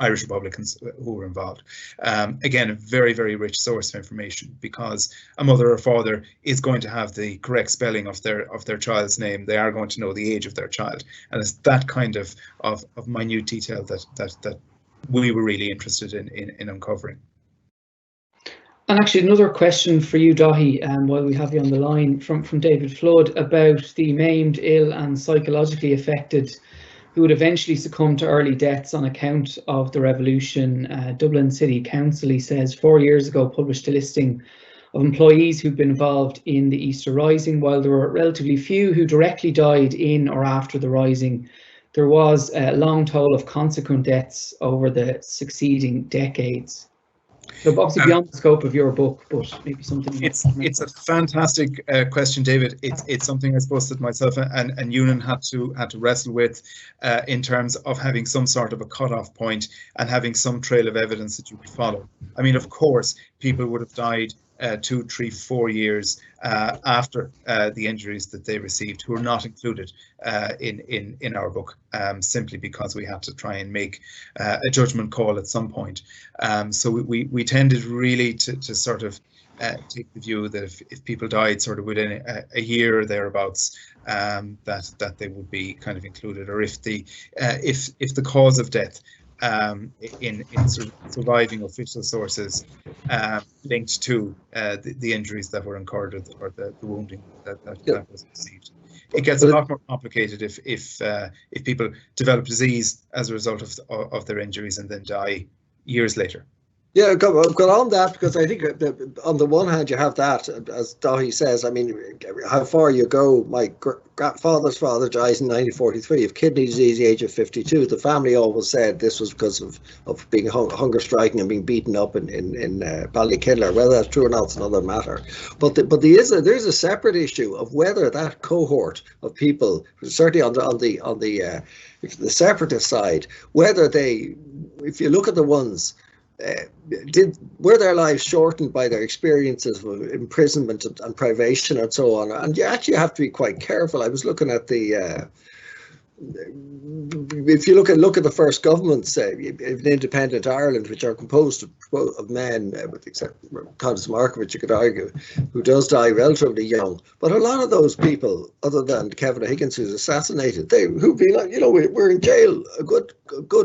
Irish Republicans who were involved. Again, a very, very rich source of information, because a mother or father is going to have the correct spelling of their child's name. They are going to know the age of their child, and it's that kind of minute detail that we were really interested in uncovering. And actually, another question for you, Daithi, while we have you on the line, from David Flood, about the maimed, ill and psychologically affected who would eventually succumb to early deaths on account of the revolution. Dublin City Council, he says, 4 years ago published a listing of employees who've been involved in the Easter Rising. While there were relatively few who directly died in or after the Rising, there was a long toll of consequent deaths over the succeeding decades. So obviously beyond the scope of your book, but maybe something. It's a fantastic question, David. It's something I suppose that myself and Eunan had to wrestle with in terms of having some sort of a cutoff point and having some trail of evidence that you could follow. I mean, of course, people would have died 2, 3, 4 years after the injuries that they received, who are not included in our book, simply because we had to try and make a judgment call at some point. So we tended really to sort of take the view that if people died sort of within a year or thereabouts, that they would be kind of included, or if the cause of death in surviving official sources linked to the injuries that were incurred or the wounding that was received. It gets a lot more complicated if people develop disease as a result of their injuries and then die years later. Yeah, I've got on that, because I think on the one hand you have that, as Daithi says, I mean, how far you go. My father's father dies in 1943 of kidney disease, the age of 52. The family always said this was because of being hunger striking and being beaten up in Ballykillar. Whether that's true or not is another matter. But there's a separate issue of whether that cohort of people, certainly on the separatist side, whether they, if you look at the ones, were their lives shortened by their experiences of imprisonment and privation and so on? And you actually have to be quite careful. I was looking at the if you look at the first governments in independent Ireland, which are composed of men, with except Constance Markovich, you could argue, who does die relatively young, but a lot of those people, other than Kevin Higgins, who's assassinated, who've been, we're in jail a good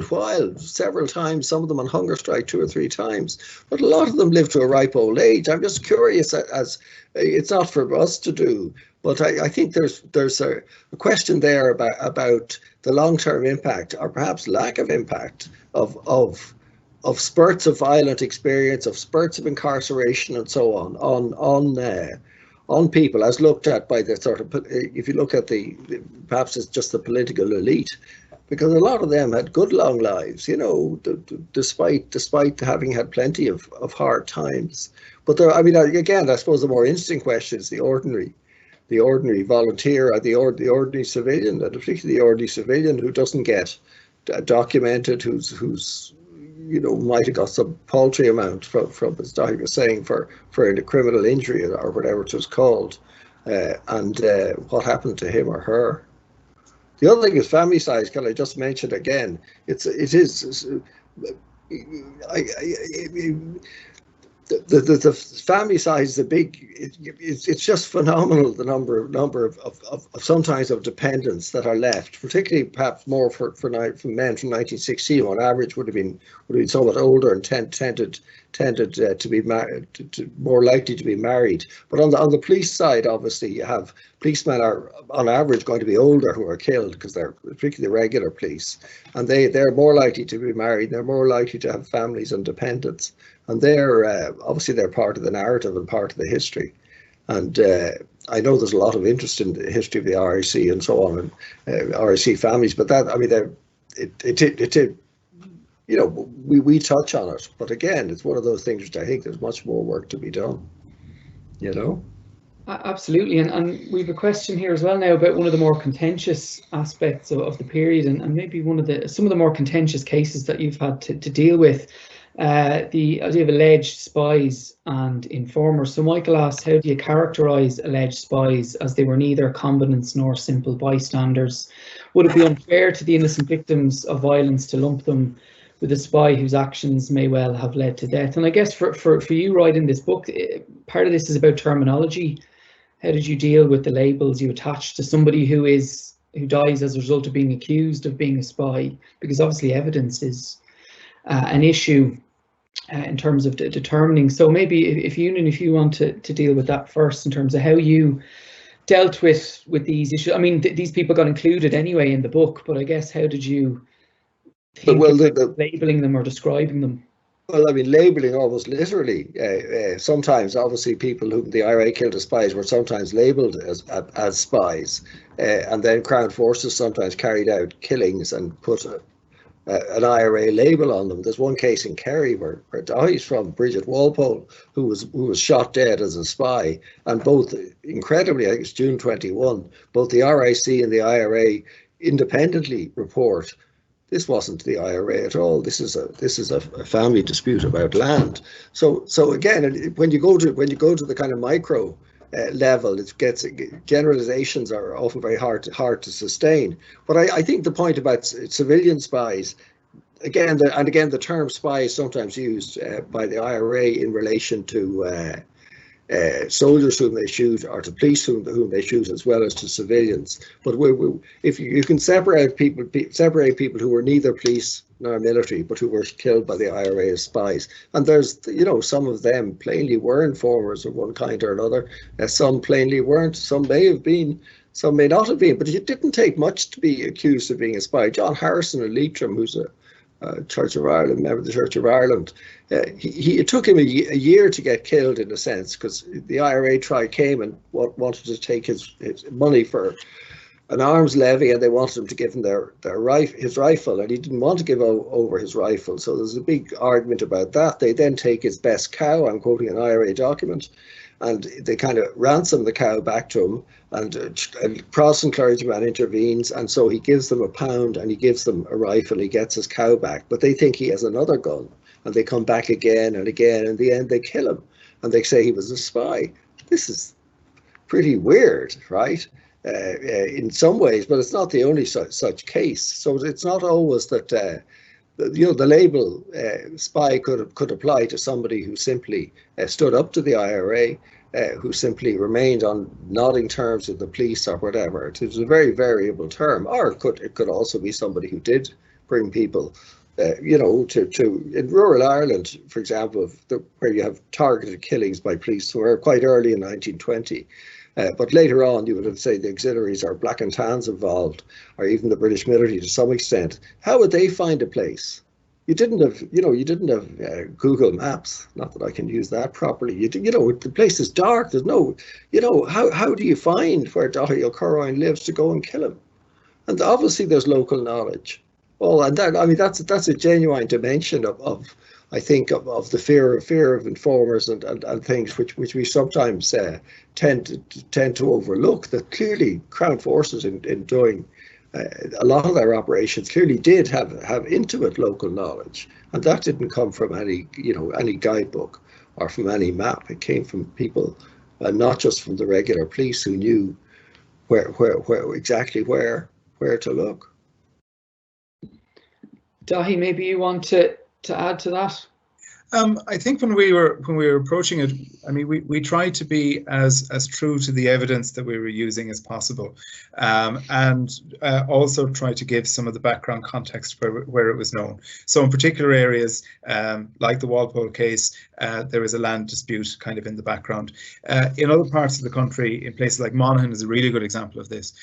while, several times, some of them on hunger strike 2 or 3 times, but a lot of them live to a ripe old age. I'm just curious, as it's not for us to do, but I think there's a question there about the long-term impact, or perhaps lack of impact, of spurts of violent experience, of spurts of incarceration and so on people, as looked at by the sort of, if you look at perhaps it's just the political elite, because a lot of them had good long lives, despite having had plenty of hard times. But there, I mean, again, I suppose the more interesting question is the ordinary volunteer, or the ordinary civilian, and particularly the ordinary civilian who doesn't get documented, who's might have got some paltry amount from as Daithi was saying, for a criminal injury or whatever it was called, and what happened to him or her. The other thing is family size. Can I just mention again? The family size is it's just phenomenal, the number of sometimes of dependents that are left, particularly perhaps more for men from 1916, on average would have been somewhat older and tended to be married, more likely to be married. But on the police side, obviously, you have policemen are on average going to be older who are killed, because they're particularly the regular police, and they're more likely to be married. They're more likely to have families and dependents. And they're obviously they're part of the narrative and part of the history. And I know there's a lot of interest in the history of the RIC and so on, and RIC families. But that, I mean, we touch on it. But again, it's one of those things which I think there's much more work to be done. Absolutely, and we have a question here as well now about one of the more contentious aspects of the period, and maybe some of the more contentious cases that you've had to deal with. The idea of alleged spies and informers. So Michael asks, how do you characterise alleged spies, as they were neither combatants nor simple bystanders? Would it be unfair to the innocent victims of violence to lump them with a spy whose actions may well have led to death? And I guess for you writing this book, part of this is about terminology. How did you deal with the labels you attach to somebody who dies as a result of being accused of being a spy? Because obviously evidence is an issue in terms of determining. So maybe if you want to deal with that first, in terms of how you dealt with these issues. I mean, these people got included anyway in the book, but I guess how did you think about labeling them or describing them? Well, I mean, labelling almost literally. Sometimes, obviously, people whom the IRA killed as spies were sometimes labelled as spies, and then Crown Forces sometimes carried out killings and put an IRA label on them. There's one case in Kerry where Daithi's from, Bridget Walpole, who was shot dead as a spy, and both, incredibly, I think it's June 21, both the RIC and the IRA independently report This wasn't the IRA at all. This is a family dispute about land. So again, when you go to the kind of micro level, it gets, generalizations are often very hard to sustain. But I think the point about civilian spies, again, the term spy is sometimes used by the IRA in relation to soldiers whom they shoot, or to police whom they shoot, as well as to civilians. But if you can separate people who were neither police nor military, but who were killed by the IRA as spies, and there's, some of them plainly were informers of one kind or another. Some plainly weren't. Some may have been. Some may not have been. But it didn't take much to be accused of being a spy. John Harrison of Leitrim, who's a Church of Ireland, member of the Church of Ireland, it took him a year to get killed, in a sense, because the IRA came and wanted to take his money for an arms levy, and they wanted him to give him his rifle, and he didn't want to give over his rifle. So there's a big argument about that. They then take his best cow, I'm quoting an IRA document, and they kind of ransom the cow back to him, and a Protestant clergyman intervenes, and so he gives them £1 and he gives them a rifle. He gets his cow back, but they think he has another gun, and they come back again and again. In the end, they kill him, and they say he was a spy. This is pretty weird, right? In some ways, but it's not the only such case. So it's not always that the label spy could apply to somebody who simply stood up to the IRA, who simply remained on nodding terms with the police or whatever. It was a very variable term. Or it could also be somebody who did bring people, to in rural Ireland, for example, where you have targeted killings by police, were quite early in 1920. But later on, you would have said the auxiliaries or black and tans involved, or even the British military to some extent. How would they find a place? You didn't have Google Maps. Not that I can use that properly. The place is dark. There's no, how do you find where Daithi or Corráin lives to go and kill him? And obviously there's local knowledge. Well, and that's a genuine dimension of I think of the fear of informers and things which we sometimes tend to overlook. That clearly Crown Forces in doing a lot of their operations clearly did have intimate local knowledge, and that didn't come from any guidebook or from any map. It came from people, not just from the regular police, who knew where exactly where to look. Daithi, maybe you want to add to that? I think when we were approaching it, I mean, we tried to be as true to the evidence that we were using as possible, and also try to give some of the background context where it was known. So in particular areas, like the Walpole case, there was a land dispute kind of in the background. In other parts of the country, in places like Monaghan is a really good example of this,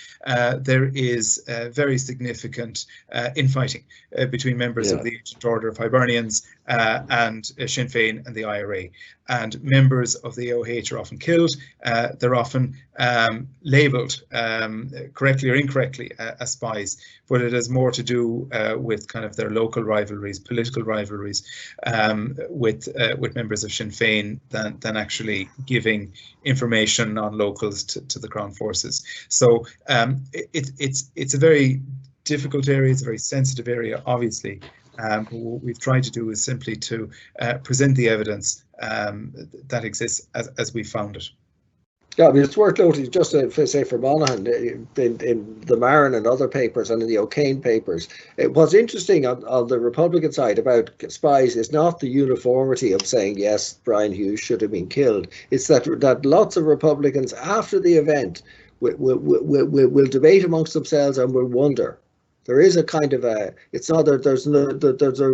there is very significant infighting between members of the Ancient Order of Hibernians and Sinn Féin and the IRA, and members of the OH are often killed. They're often labelled correctly or incorrectly as spies, but it has more to do with kind of their local rivalries, political rivalries, with members of Sinn Féin than actually giving information on locals to the Crown Forces. So it's a very difficult area. It's a very sensitive area, obviously. What we've tried to do is simply to present the evidence that exists as we found it. Yeah, I mean, it's worth noting, just to say for Monaghan, in the Marin and other papers and in the O'Kane papers, what's interesting on the Republican side about spies is not the uniformity of saying, yes, Brian Hughes should have been killed. It's that lots of Republicans after the event will debate amongst themselves and will wonder. There is a kind of there's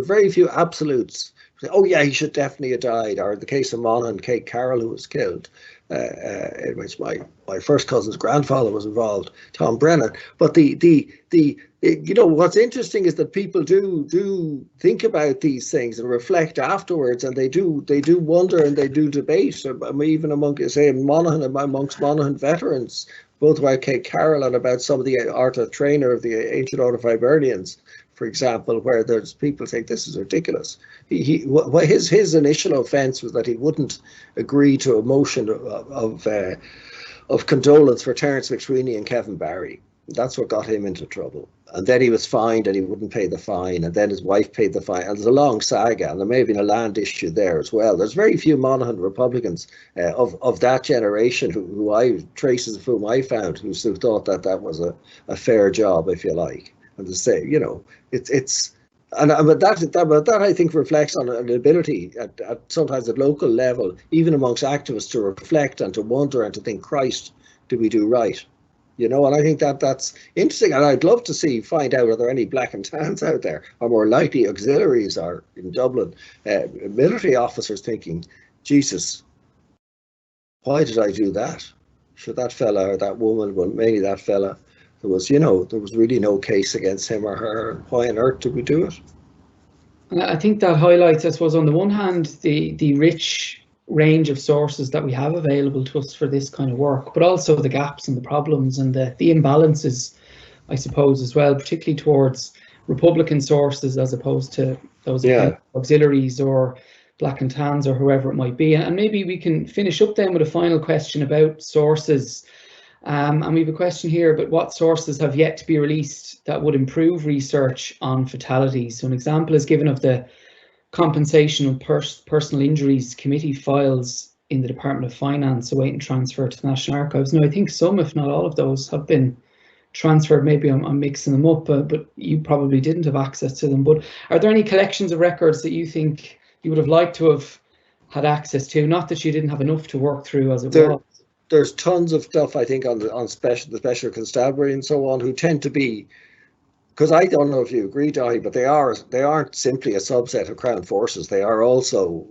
very few absolutes. Oh yeah, he should definitely have died. Or in the case of Monaghan, Kate Carroll, who was killed, in which my first cousin's grandfather was involved, Tom Brennan. But what's interesting is that people do think about these things and reflect afterwards, and they do wonder and they do debate. Even amongst Monaghan veterans, both about Kate Carroll and about some of the Arta Trainer of the Ancient Order of Hibernians, for example, where there's people saying this is ridiculous. His initial offence was that he wouldn't agree to a motion of condolence for Terence McSweeney and Kevin Barry. That's what got him into trouble. And then he was fined and he wouldn't pay the fine. And then his wife paid the fine. And there's a long saga. And there may have been a land issue there as well. There's very few Monaghan Republicans of that generation traces of whom I found, who thought that that was a fair job, if you like. And to say, you know, but that I think reflects on an ability at sometimes at local level, even amongst activists, to reflect and to wonder and to think, Christ, did we do right? You know, and I think that's interesting, and I'd love to find out, are there any black and tans out there, or more likely auxiliaries are in Dublin, military officers thinking, Jesus, why did I do that? Should that fella or that woman, well, mainly that fella, there was really no case against him or her, and why on earth did we do it? And I think that highlights, I suppose, on the one hand, the rich range of sources that we have available to us for this kind of work, but also the gaps and the problems and the imbalances, I suppose, as well, particularly towards Republican sources as opposed to those auxiliaries or black and tans or whoever it might be. And maybe we can finish up then with a final question about sources. And we have a question here about what sources have yet to be released that would improve research on fatalities. So an example is given of the Compensation of Personal Injuries Committee files in the Department of Finance awaiting transfer to the National Archives. Now, I think some, if not all of those, have been transferred. Maybe I'm mixing them up, but you probably didn't have access to them. But are there any collections of records that you think you would have liked to have had access to? Not that you didn't have enough to work through as it was. There's tons of stuff, I think, on the special constabulary and so on, who tend to be, because I don't know if you agree, Daithi, but they aren't simply a subset of Crown Forces. They are also,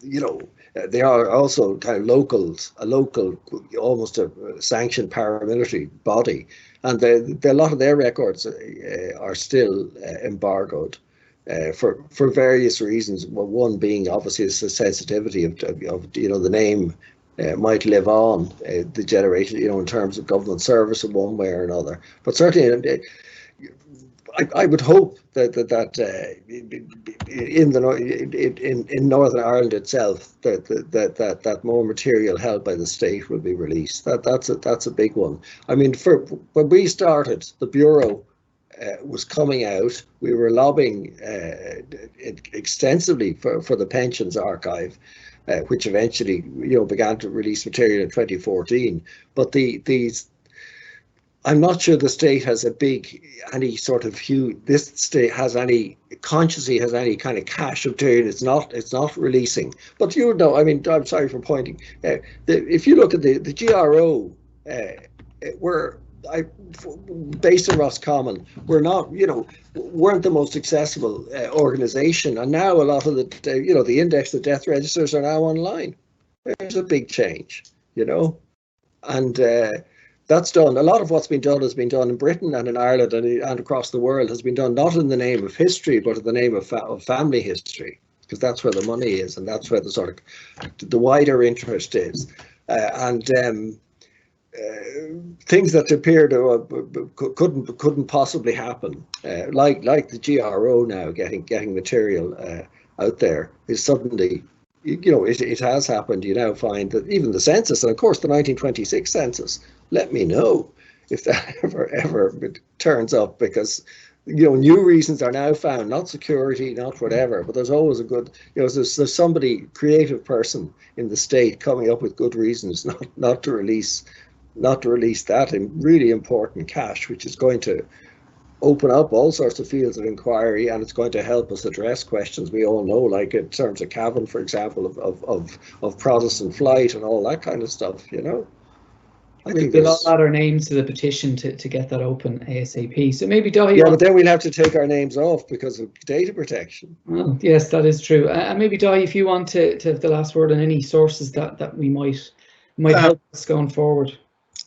you know, they are also kind of locals, a local, almost a sanctioned paramilitary body, and a lot of their records are still embargoed for various reasons. Well, one being obviously the sensitivity of you know, the name. Might live on the generation, you know, in terms of government service in one way or another. But certainly, I would hope that in Northern Ireland itself, that more material held by the state will be released. That's a big one. I mean, when we started, the Bureau was coming out. We were lobbying extensively for the Pensions Archive. Which eventually, you know, began to release material in 2014. But I'm not sure the state has this state has any consciously has any kind of cache of material. It's not releasing. But you know, I mean, I'm sorry for pointing. If you look at the GRO, based in Roscommon, weren't the most accessible organisation, and now a lot of the index, the death registers are now online. There's a big change, you know, and that's done. A lot of what's been done has been done in Britain and in Ireland and across the world has been done not in the name of history, but in the name of family history, because that's where the money is and that's where the sort of the wider interest is, things that appear to couldn't possibly happen, like the GRO now getting material out there, is suddenly, you know, it has happened. You now find that even the census, and of course the 1926 census, let me know if that ever turns up, because, you know, new reasons are now found, not security, not whatever, but there's always a good, you know, there's somebody, creative person in the state coming up with good reasons not to release that in really important cache, which is going to open up all sorts of fields of inquiry, and it's going to help us address questions we all know, like in terms of Cavan, for example, of Protestant flight and all that kind of stuff, you know. I think we'll add our names to the petition to get that open ASAP. So maybe Daithi. Yeah, but then we'll have to take our names off because of data protection. Well, yes, that is true. And maybe Daithi, if you want to have the last word on any sources that we might help us going forward.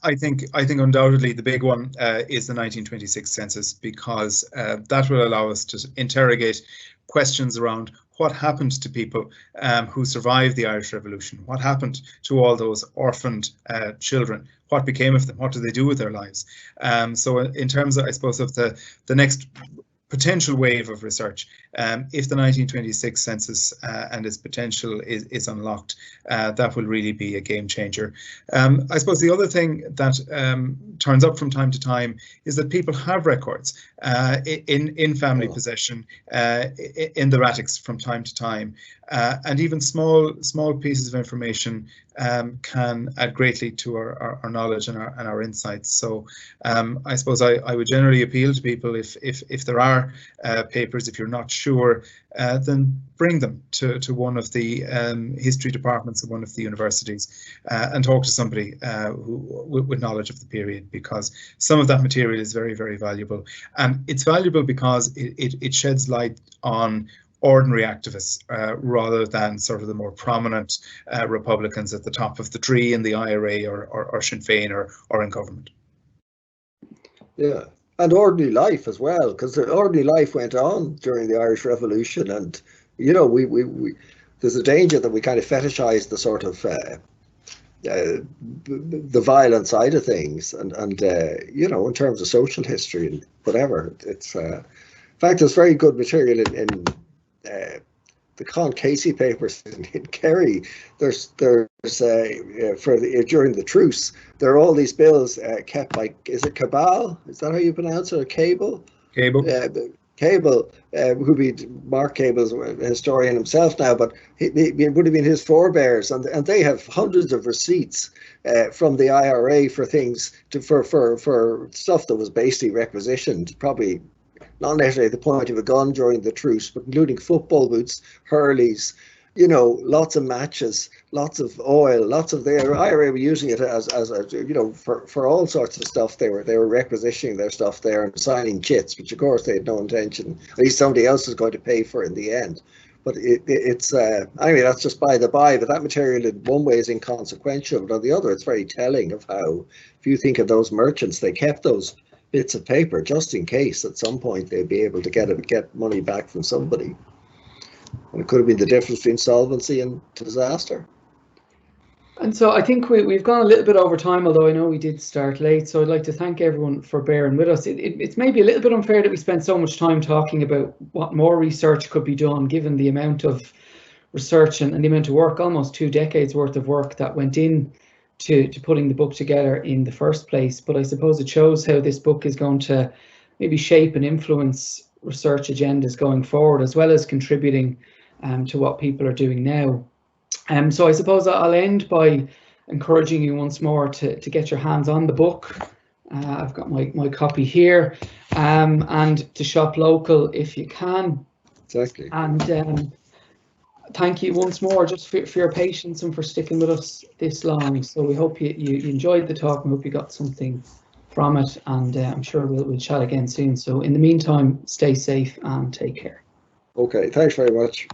I think undoubtedly the big one is the 1926 census, because that will allow us to interrogate questions around what happened to people who survived the Irish Revolution, what happened to all those orphaned children, what became of them, what did they do with their lives. So in terms of, I suppose, of the next potential wave of research. If the 1926 census and its potential is unlocked, that will really be a game changer. I suppose the other thing that turns up from time to time is that people have records in family possession, in their attics from time to time, and even small pieces of information can add greatly to our knowledge and our insights. So I suppose I would generally appeal to people, if there are papers, if you're not sure, then bring them to one of the history departments of one of the universities and talk to somebody with knowledge of the period, because some of that material is very, very valuable. And it's valuable because it sheds light on ordinary activists rather than sort of the more prominent Republicans at the top of the tree in the IRA or Sinn Féin or in government. Yeah, and ordinary life as well, because the ordinary life went on during the Irish Revolution, and you know, we there's a danger that we kind of fetishize the sort of the violent side of things, and you know, in terms of social history and whatever. It's in fact, there's very good material in the Con Casey papers in Kerry. There's during the truce, there are all these bills kept by, is it Cabal? Is that how you pronounce it? Or Cable? Cable, who be Mark Cable's a historian himself now, but it would have been his forebears, and they have hundreds of receipts from the IRA for things for stuff that was basically requisitioned, probably not necessarily the point of a gun during the truce, but including football boots, Hurleys, you know, lots of matches, lots of oil, lots of the IRA were using it as a, you know, for all sorts of stuff. They were requisitioning their stuff there and signing chits, which of course they had no intention, at least somebody else is going to pay for in the end. But it's anyway, that's just by the by. But that material in one way is inconsequential, but on the other, it's very telling of how, if you think of those merchants, they kept those bits of paper just in case at some point they'd be able to get money back from somebody. And it could have been the difference between solvency and disaster. And so I think we've gone a little bit over time, although I know we did start late. So I'd like to thank everyone for bearing with us. It's maybe a little bit unfair that we spent so much time talking about what more research could be done, given the amount of research and the amount of work, almost 2 decades worth of work that went in to putting the book together in the first place. But I suppose it shows how this book is going to maybe shape and influence research agendas going forward, as well as contributing to what people are doing now. So I suppose I'll end by encouraging you once more to get your hands on the book. I've got my copy here, and to shop local if you can. Exactly. And thank you once more just for your patience and for sticking with us this long. So we hope you enjoyed the talk and hope you got something from it, and I'm sure we'll chat again soon. So in the meantime, stay safe and take care. Okay, thanks very much.